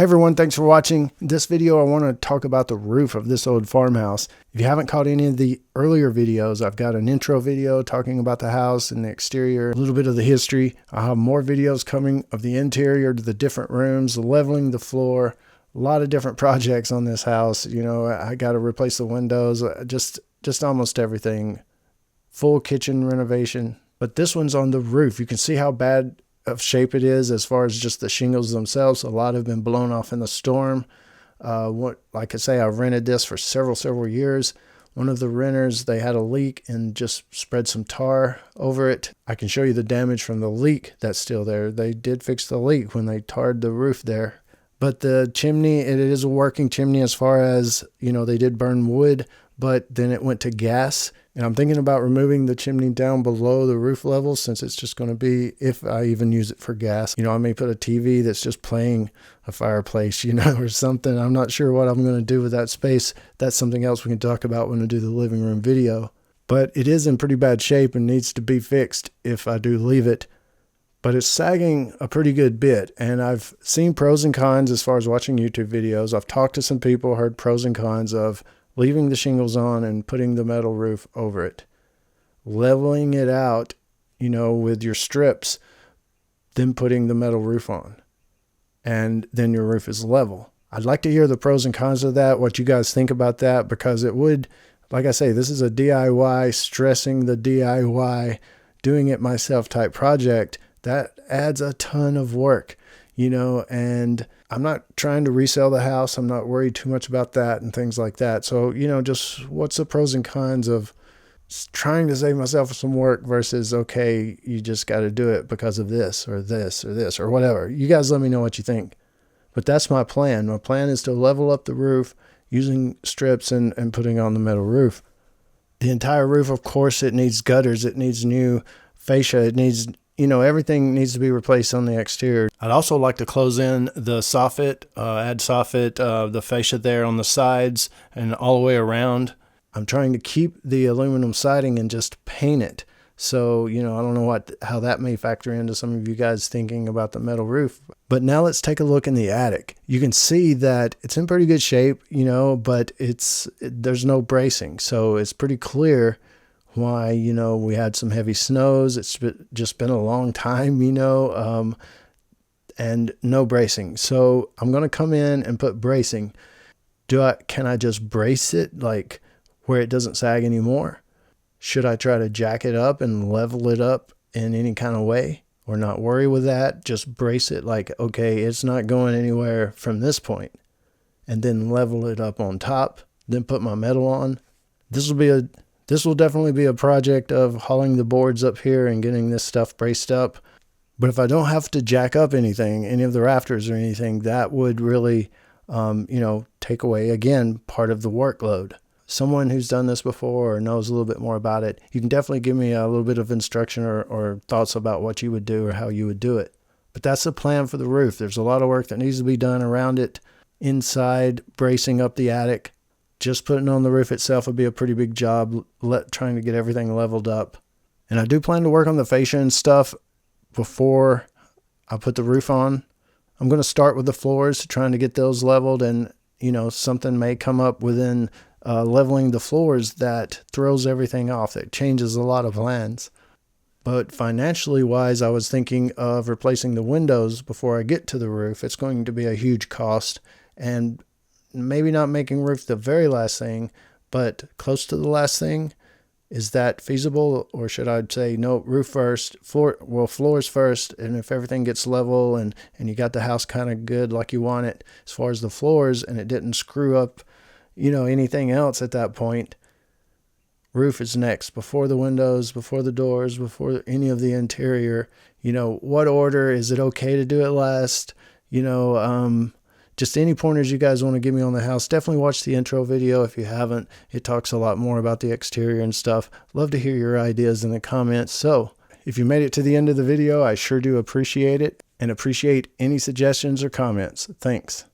Hey everyone, thanks for watching. In this video, I want to talk about the roof of this old farmhouse. If you haven't caught any of the earlier videos, I've got an intro video talking about the house and the exterior, a little bit of the history. I'll have more videos coming of the interior to the different rooms, the leveling the floor, a lot of different projects on this house. You know, I got to replace the windows, just almost everything. Full kitchen renovation. But this one's on the roof. You can see how bad of shape it is as far as just the shingles themselves. A lot have been blown off in the storm. Like I say, I rented this for several years. One of the renters, they had a leak and just spread some tar over it. I can show you the damage from the leak that's still there. They did fix the leak when they tarred the roof there. But the chimney, it is a working chimney as far as, you know, they did burn wood, but then it went to gas. And I'm thinking about removing the chimney down below the roof level, since it's just going to be, if I even use it for gas. You know, I may put a TV that's just playing a fireplace, you know, or something. I'm not sure what I'm going to do with that space. That's something else we can talk about when I do the living room video. But it is in pretty bad shape and needs to be fixed if I do leave it. But it's sagging a pretty good bit. And I've seen pros and cons as far as watching YouTube videos. I've talked to some people, heard pros and cons of leaving the shingles on and putting the metal roof over it, leveling it out, you know, with your strips, then putting the metal roof on, and then your roof is level. I'd like to hear the pros and cons of that, what you guys think about that, because it would, like I say, this is a DIY, stressing the DIY, doing it myself type project. That adds a ton of work, you know, and I'm not trying to resell the house. I'm not worried too much about that and things like that. So, you know, just what's the pros and cons of trying to save myself some work versus, okay, you just got to do it because of this or this or this or whatever. You guys let me know what you think. But that's my plan. My plan is to level up the roof using strips and putting on the metal roof. The entire roof, of course, it needs gutters. It needs new fascia. It needs, you know, everything needs to be replaced on the exterior. I'd also like to close in the soffit, add soffit, the fascia there on the sides and all the way around. I'm trying to keep the aluminum siding and just paint it. So, you know, I don't know how that may factor into some of you guys thinking about the metal roof. But now let's take a look in the attic. You can see that it's in pretty good shape, you know, but there's no bracing. So it's pretty clear why, you know, we had some heavy snows. It's just been a long time, you know, and no bracing. So I'm going to come in and put bracing. Can I just brace it like where it doesn't sag anymore? Should I try to jack it up and level it up in any kind of way, or not worry with that? Just brace it like, okay, it's not going anywhere from this point, and then level it up on top, then put my metal on. This will definitely be a project of hauling the boards up here and getting this stuff braced up. But if I don't have to jack up anything, any of the rafters or anything, that would really, you know, take away, again, part of the workload. Someone who's done this before or knows a little bit more about it, you can definitely give me a little bit of instruction or thoughts about what you would do or how you would do it. But that's the plan for the roof. There's a lot of work that needs to be done around it, inside, bracing up the attic. Just putting on the roof itself would be a pretty big job, trying to get everything leveled up. And I do plan to work on the fascia and stuff before I put the roof on. I'm going to start with the floors, trying to get those leveled, and, you know, something may come up within leveling the floors that throws everything off, that changes a lot of plans. But financially wise, I was thinking of replacing the windows before I get to the roof. It's going to be a huge cost, and maybe not making roof the very last thing, but close to the last thing. Is that feasible? Or should I say, no, roof first, floors first, and if everything gets level and you got the house kind of good like you want it as far as the floors, and it didn't screw up, you know, anything else at that point, roof is next, before the windows, before the doors, before any of the interior. You know, what order? Is it okay to do it last? You know, just any pointers you guys want to give me on the house. Definitely watch the intro video if you haven't. It talks a lot more about the exterior and stuff. Love to hear your ideas in the comments. So if you made it to the end of the video, I sure do appreciate it, and appreciate any suggestions or comments. Thanks.